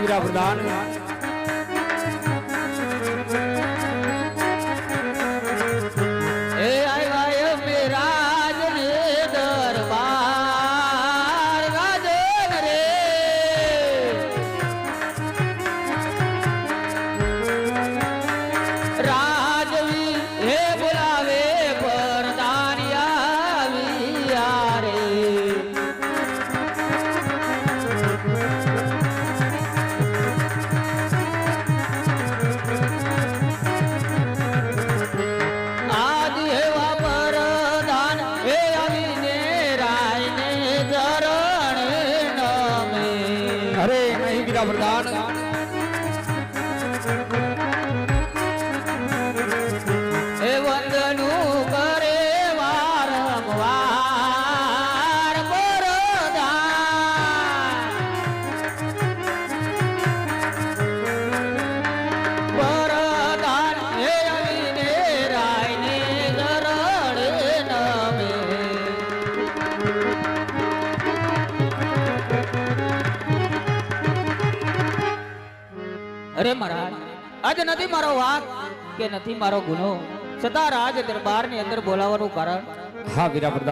વીરા પ્રધાન એ આવ્યા મેરાજ ને દરબાર ગાજન રે રાજવી હે બોલાવે પરદાનિયા વિયા રે અરે નહીં વીરા પ્રધાન એ વંદનું કરે વારંવાર પરદાન હે અમીને રાયને ગરડે નમે અરે મહારાજ આજ નથી મારો વાક કે નથી મારો ગુનો છતાં રાજ દરબાર ની અંદર બોલાવવાનું કારણ હા વીરા પ્રધાન